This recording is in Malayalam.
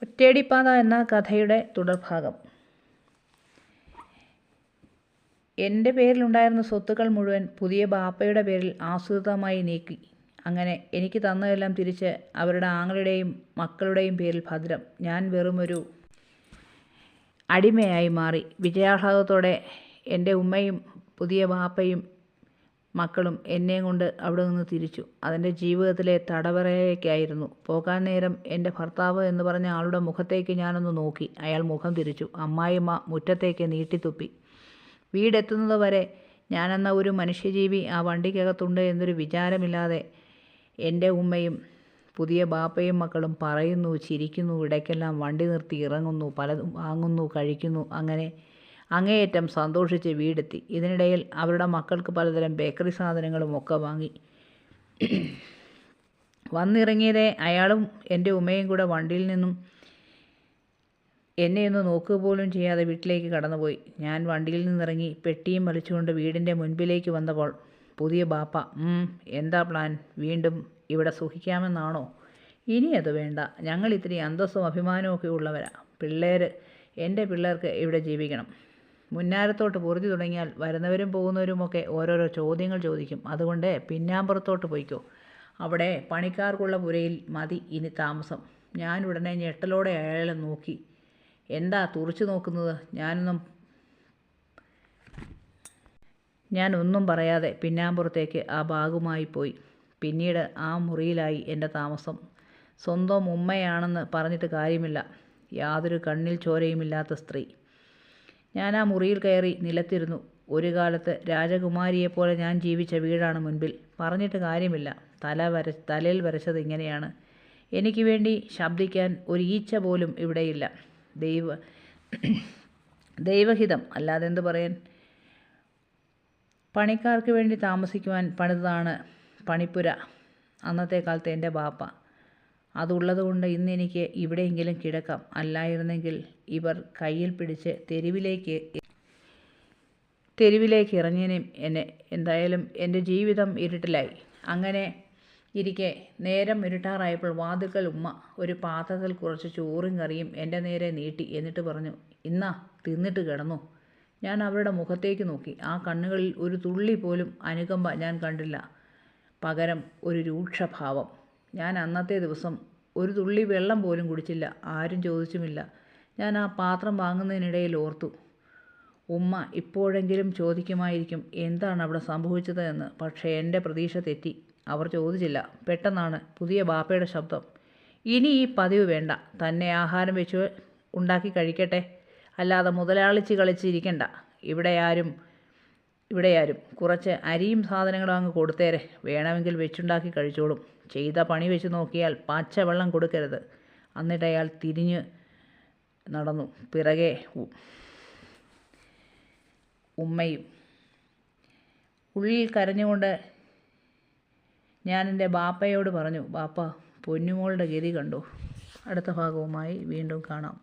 ഒറ്റയടിപ്പാത എന്ന കഥയുടെ തുടർഭാഗം. എൻ്റെ പേരിലുണ്ടായിരുന്ന സ്വത്തുക്കൾ മുഴുവൻ പുതിയ ബാപ്പയുടെ പേരിൽ ആസൂത്രിതമായി നീക്കി. അങ്ങനെ എനിക്ക് തന്നതെല്ലാം തിരിച്ച് അവരുടെ ആങ്ങളുടെയും മക്കളുടെയും പേരിൽ ഭദ്രം. ഞാൻ വെറുമൊരു അടിമയായി മാറി. വിജയാഹ്ലാദത്തോടെ എൻ്റെ ഉമ്മയും പുതിയ ബാപ്പയും മക്കളും എന്നെയും കൊണ്ട് അവിടെ നിന്ന് തിരിച്ചു. അതെൻ്റെ ജീവിതത്തിലെ തടവറയിലേക്കായിരുന്നു. പോകാൻ നേരം എൻ്റെ ഭർത്താവ് എന്ന് പറഞ്ഞ ആളുടെ മുഖത്തേക്ക് ഞാനൊന്ന് നോക്കി. അയാൾ മുഖം തിരിച്ചു. അമ്മായിയമ്മ മുറ്റത്തേക്ക് നീട്ടിത്തുപ്പി. വീടെത്തുന്നത് വരെ ഞാനെന്ന ഒരു മനുഷ്യജീവി ആ വണ്ടിക്കകത്തുണ്ട് എന്നൊരു വിചാരമില്ലാതെ എൻ്റെ ഉമ്മയും പുതിയ ബാപ്പയും മക്കളും പറയുന്നു, ചിരിക്കുന്നു, ഇടയ്ക്കെല്ലാം വണ്ടി നിർത്തി ഇറങ്ങുന്നു, പലതും വാങ്ങുന്നു, കഴിക്കുന്നു. അങ്ങനെ അങ്ങേയറ്റം സന്തോഷിച്ച് വീടെത്തി. ഇതിനിടയിൽ അവരുടെ മക്കൾക്ക് പലതരം ബേക്കറി സാധനങ്ങളും ഒക്കെ വാങ്ങി. വന്നിറങ്ങിയതേ അയാളും എൻ്റെ ഉമ്മയും കൂടെ വണ്ടിയിൽ നിന്നും എന്നെ ഒന്ന് നോക്കുക പോലും ചെയ്യാതെ വീട്ടിലേക്ക് കടന്നുപോയി. ഞാൻ വണ്ടിയിൽ നിന്നിറങ്ങി പെട്ടിയും വലിച്ചുകൊണ്ട് വീടിൻ്റെ മുൻപിലേക്ക് വന്നപ്പോൾ പുതിയ ബാപ്പ, എന്താ പ്ലാൻ? വീണ്ടും ഇവിടെ സുഖിക്കാമെന്നാണോ? ഇനി അത് വേണ്ട. ഞങ്ങൾ ഇത്തിരി അന്തസ്സും അഭിമാനവും ഒക്കെ ഉള്ളവരാ. എൻ്റെ പിള്ളേർക്ക് ഇവിടെ ജീവിക്കണം. മുന്നാരത്തോട്ട് പൊറുതി തുടങ്ങിയാൽ വരുന്നവരും പോകുന്നവരുമൊക്കെ ഓരോരോ ചോദ്യങ്ങൾ ചോദിക്കും. അതുകൊണ്ട് പിന്നാമ്പുറത്തോട്ട് പോയിക്കോ. അവിടെ പണിക്കാർക്കുള്ള പുരയിൽ മതി ഇനി താമസം. ഞാൻ ഉടനെ ഞെട്ടലോടെ അയാളെ നോക്കി. എന്താ തുറച്ചു നോക്കുന്നത്? ഞാനൊന്നും പറയാതെ പിന്നാമ്പുറത്തേക്ക് ആ ബാഗുമായി പോയി. പിന്നീട് ആ മുറിയിലായി എൻ്റെ താമസം. സ്വന്തം ഉമ്മയാണെന്ന് പറഞ്ഞിട്ട് കാര്യമില്ല. യാതൊരു കണ്ണിൽ ചോരയുമില്ലാത്ത സ്ത്രീ. ഞാൻ ആ മുറിയിൽ കയറി നിലത്തിരുന്നു. ഒരു കാലത്ത് രാജകുമാരിയെപ്പോലെ ഞാൻ ജീവിച്ച വീടാണ് മുൻപിൽ. പറഞ്ഞിട്ട് കാര്യമില്ല. തലയിൽ വരച്ചത് ഇങ്ങനെയാണ്. എനിക്ക് വേണ്ടി ശബ്ദിക്കാൻ ഒരു ഈച്ച പോലും ഇവിടെയില്ല. ദൈവഹിതം അല്ലാതെന്ത് പറയാൻ. പണിക്കാർക്ക് വേണ്ടി താമസിക്കുവാൻ പണിതാണ് പണിപ്പുര. അന്നത്തെ കാലത്ത് എൻ്റെ ബാപ്പ. അതുള്ളതുകൊണ്ട് ഇന്നെനിക്ക് ഇവിടെയെങ്കിലും കിടക്കാം. അല്ലായിരുന്നെങ്കിൽ ഇവർ കയ്യിൽ പിടിച്ച് തെരുവിലേക്ക് എറിഞ്ഞേനും എന്നെ. എന്തായാലും എൻ്റെ ജീവിതം ഇരുട്ടിലായി. അങ്ങനെ ഇരിക്കെ നേരം ഇരുട്ടാറായപ്പോൾ വാതിൽക്കൽ ഉമ്മ ഒരു പാത്രത്തിൽ കുറച്ച് ചോറും കറിയും എൻ്റെ നേരെ നീട്ടി. എന്നിട്ട് പറഞ്ഞു, ഇന്നാ തിന്നിട്ട് കിടന്നു. ഞാൻ അവരുടെ മുഖത്തേക്ക് നോക്കി. ആ കണ്ണുകളിൽ ഒരു തുള്ളി പോലും അനുകമ്പ ഞാൻ കണ്ടില്ല. പകരം ഒരു രൂക്ഷഭാവം. ഞാൻ അന്നത്തെ ദിവസം ഒരു തുള്ളി വെള്ളം പോലും കുടിച്ചില്ല. ആരും ചോദിച്ചുമില്ല. ഞാൻ ആ പാത്രം വാങ്ങുന്നതിനിടയിൽ ഓർത്തു, ഉമ്മ ഇപ്പോഴെങ്കിലും ചോദിക്കുമായിരിക്കും എന്താണ് അവിടെ സംഭവിച്ചത് എന്ന്. പക്ഷേ എൻ്റെ പ്രതീക്ഷ തെറ്റി. അവർ ചോദിച്ചില്ല. പെട്ടെന്നാണ് പുതിയ ബാപ്പയുടെ ശബ്ദം. ഇനി ഈ പതിവ് വേണ്ട. തന്നെ ആഹാരം വെച്ച് ഉണ്ടാക്കി കഴിക്കട്ടെ. അല്ലാതെ മുതലാളിച്ച് കളിച്ചിരിക്കണ്ട. ഇവിടെയാരും കുറച്ച് അരിയും സാധനങ്ങളും അങ്ങ് കൊടുത്തേരെ. വേണമെങ്കിൽ വെച്ചുണ്ടാക്കി കഴിച്ചോളും. ചെയ്ത പണി വെച്ച് നോക്കിയാൽ പച്ചവെള്ളം കൊടുക്കരുത്. എന്നിട്ട് അയാൾ തിരിഞ്ഞു നടന്നു. പിറകെ ഉമ്മയും. ഉള്ളിൽ കരഞ്ഞുകൊണ്ട് ഞാൻ എൻ്റെ ബാപ്പയോട് പറഞ്ഞു, ബാപ്പ, പൊന്നുമോളുടെ ഗതി കണ്ടോ? അടുത്ത ഭാഗവുമായി വീണ്ടും കാണാം.